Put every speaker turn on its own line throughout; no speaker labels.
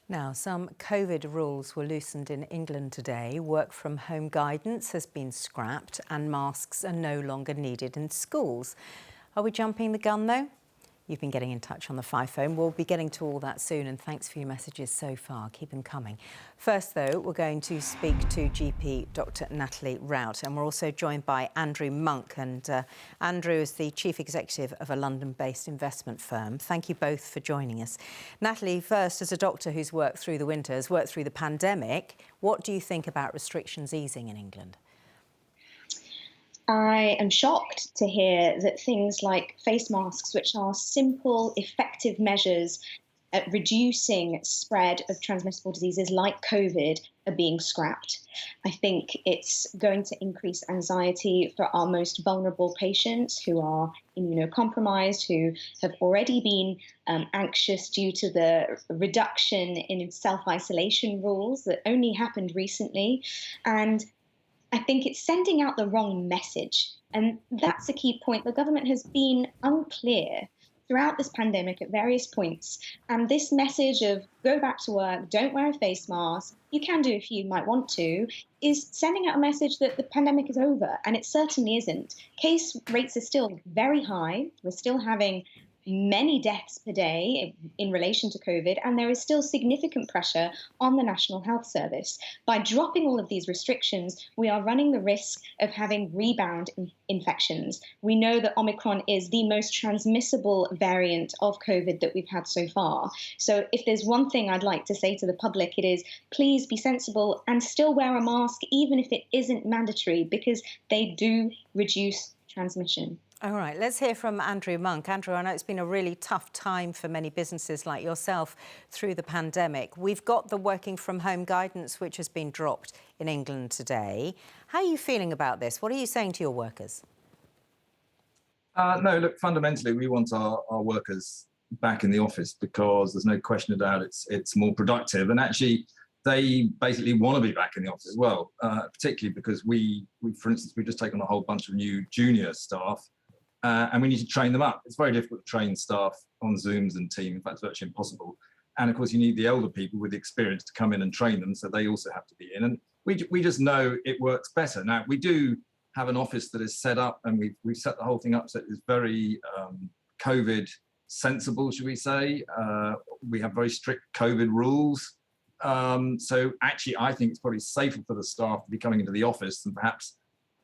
Now, some COVID rules were loosened in England today. Work from home guidance has been scrapped and masks are no longer needed in schools. Are we jumping the gun though? You've been getting in touch on the 5 phone. We'll be getting to all that soon, and thanks for your messages so far. Keep them coming. First, though, we're going to speak to GP Dr. Natalie Rout, and we're also joined by Andrew Monk. And Andrew is the Chief Executive of a London-based investment firm. Thank you both for joining us. Natalie, first, as a doctor who's worked through the winters, worked through the pandemic, what do you think about restrictions easing in England?
I am shocked to hear that things like face masks, which are simple, effective measures at reducing spread of transmissible diseases like COVID, are being scrapped. I think it's going to increase anxiety for our most vulnerable patients who are immunocompromised, who have already been anxious due to the reduction in self-isolation rules that only happened recently. And I think it's sending out the wrong message. And that's a key point. The government has been unclear throughout this pandemic at various points. And this message of go back to work, don't wear a face mask, you can do if you might want to, is sending out a message that the pandemic is over. And it certainly isn't. Case rates are still very high. We're still having many deaths per day in relation to COVID, and there is still significant pressure on the National Health Service. By dropping all of these restrictions, we are running the risk of having rebound infections. We know that Omicron is the most transmissible variant of COVID that we've had so far. So if there's one thing I'd like to say to the public, it is please be sensible and still wear a mask, even if it isn't mandatory, because they do reduce transmission.
All right, let's hear from Andrew Monk. Andrew, I know it's been a really tough time for many businesses like yourself through the pandemic. We've got the working from home guidance, which has been dropped in England today. How are you feeling about this? What are you saying to your workers?
No, look, fundamentally, we want our workers back in the office because there's no question about it's more productive. And actually, they basically want to be back in the office as well, particularly because we, for instance, we've just taken a whole bunch of new junior staff. And we need to train them up. It's very difficult to train staff on Zooms and Teams. In fact, it's virtually impossible. And of course, you need the elder people with the experience to come in and train them, so they also have to be in. And we just know it works better. Now, we do have an office that is set up, and we've set the whole thing up so it's very COVID sensible, should we say. We have very strict COVID rules. So actually, I think it's probably safer for the staff to be coming into the office than perhaps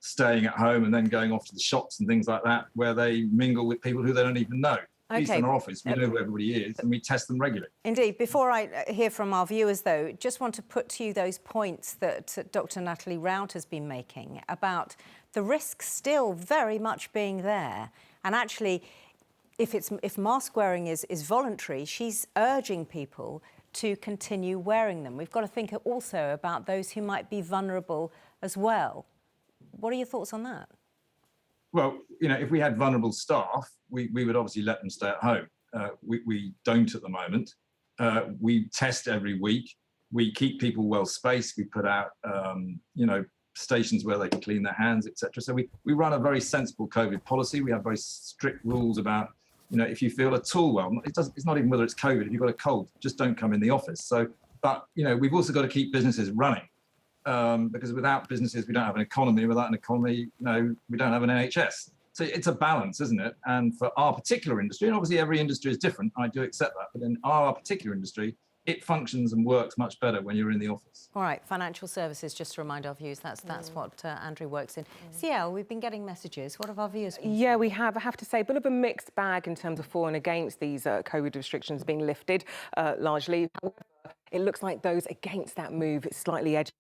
staying at home and then going off to the shops and things like that, where they mingle with people who they don't even know. At least in our office, we know who everybody is and we test them regularly.
Indeed. Before I hear from our viewers, though, just want to put to you those points that Dr. Natalie Rout has been making about the risk still very much being there. And actually, if mask wearing is voluntary, she's urging people to continue wearing them. We've got to think also about those who might be vulnerable as well. What are your thoughts on that?
Well, if we had vulnerable staff, we would obviously let them stay at home. We don't at the moment. We test every week. We keep people well spaced. We put out, stations where they can clean their hands, etc. So we run a very sensible COVID policy. We have very strict rules about, if you feel at all well, it's not even whether it's COVID. If you've got a cold, just don't come in the office. But we've also got to keep businesses running. Because without businesses, we don't have an economy. Without an economy, we don't have an NHS. So it's a balance, isn't it? And for our particular industry, and obviously every industry is different, I do accept that, but in our particular industry, it functions and works much better when you're in the office.
All right, financial services, just to remind our viewers, that's what Andrew works in. CL, we've been getting messages. What have our viewers been saying?
Yeah, we have. I have to say, a bit of a mixed bag in terms of for and against these COVID restrictions being lifted, largely. However, it looks like those against that move is slightly edgy.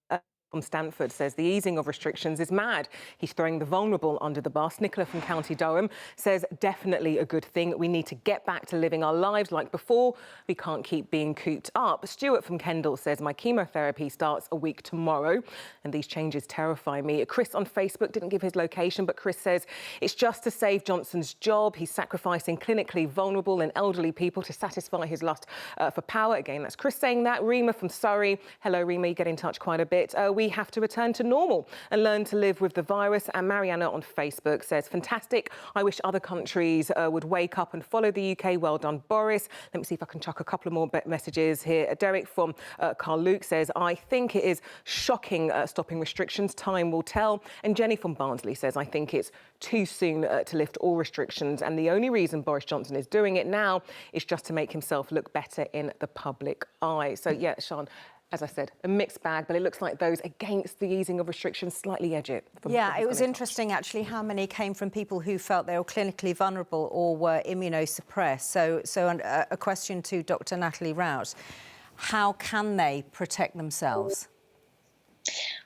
From Stanford says the easing of restrictions is mad. He's throwing the vulnerable under the bus. Nicola from County Durham says definitely a good thing. We need to get back to living our lives like before. We can't keep being cooped up. Stuart from Kendal says my chemotherapy starts a week tomorrow and these changes terrify me. Chris on Facebook didn't give his location, but Chris says it's just to save Johnson's job. He's sacrificing clinically vulnerable and elderly people to satisfy his lust for power. Again, that's Chris saying that. Rima from Surrey. Hello, Rima. You get in touch quite a bit. we have to return to normal and learn to live with the virus. And Mariana on Facebook says, fantastic. I wish other countries would wake up and follow the UK. Well done, Boris. Let me see if I can chuck a couple of more messages here. Derek from Carl Luke says, I think it is shocking stopping restrictions. Time will tell. And Jenny from Barnsley says, I think it's too soon to lift all restrictions. And the only reason Boris Johnson is doing it now is just to make himself look better in the public eye. So, yeah, Sian, as I said, a mixed bag, but it looks like those against the easing of restrictions slightly edge it.
Yeah, it was interesting, actually, how many came from people who felt they were clinically vulnerable or were immunosuppressed. So a question to Dr. Natalie Rout. How can they protect themselves?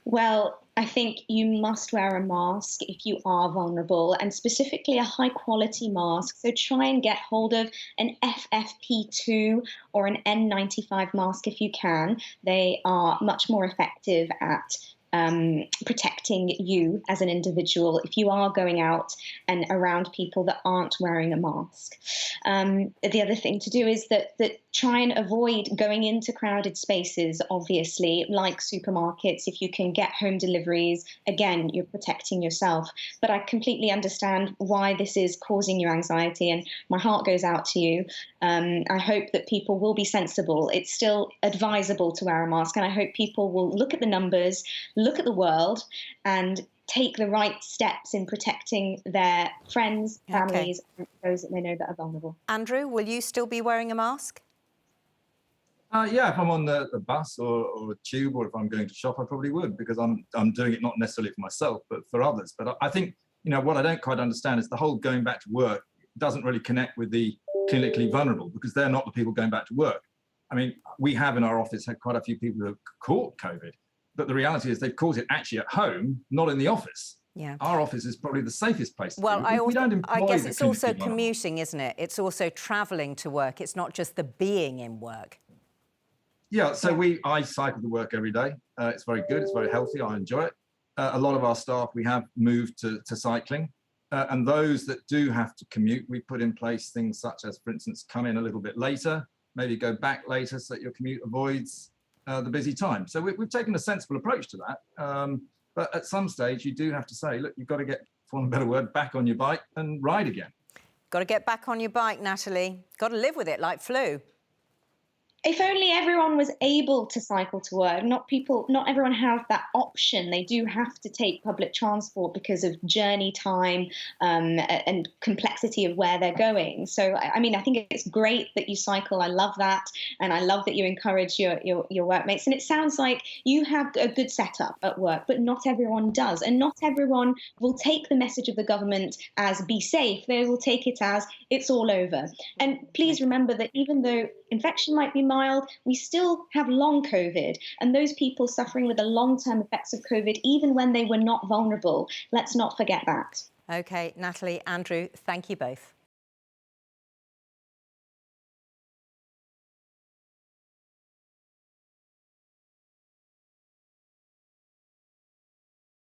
Well, I think you must wear a mask if you are vulnerable, and specifically a high quality mask. So try and get hold of an FFP2 or an N95 mask if you can. They are much more effective at protecting you as an individual if you are going out and around people that aren't wearing a mask. The other thing to do is that try and avoid going into crowded spaces, obviously, like supermarkets. If you can get home deliveries, again, you're protecting yourself. But I completely understand why this is causing you anxiety, and my heart goes out to you. I hope that people will be sensible. It's still advisable to wear a mask, and I hope people will look at the numbers, look at the world, and take the right steps in protecting their friends, families, and those that they know that are vulnerable.
Andrew, will you still be wearing a mask?
Yeah, if I'm on the bus or a tube, or if I'm going to shop, I probably would, because I'm doing it not necessarily for myself, but for others. But I think, what I don't quite understand is the whole going back to work doesn't really connect with the clinically vulnerable, because they're not the people going back to work. I mean, we have in our office had quite a few people who have caught COVID, but the reality is they've caught it actually at home, not in the office.
Yeah.
Our office is probably the safest place.
Well, I guess it's also
vulnerable.
commuting, isn't it? It's also travelling to work. It's not just the being in work.
Yeah, so I cycle to work every day. It's very good. It's very healthy. I enjoy it. A lot of our staff, we have moved to cycling. And those that do have to commute, we put in place things such as, for instance, come in a little bit later, maybe go back later so that your commute avoids the busy time. So we've taken a sensible approach to that. But at some stage, you do have to say, look, you've got to get, for want of a better word, back on your bike and ride again.
Got to get back on your bike, Natalie. Got to live with it like flu.
If only everyone was able to cycle to work. Not everyone has that option. They do have to take public transport because of journey time and complexity of where they're going. So, I mean, I think it's great that you cycle. I love that. And I love that you encourage your workmates. And it sounds like you have a good setup at work, but not everyone does. And not everyone will take the message of the government as be safe. They will take it as it's all over. And please remember that even though infection might be mild, we still have long COVID, and those people suffering with the long-term effects of COVID, even when they were not vulnerable. Let's not forget that.
OK, Natalie, Andrew, thank you both.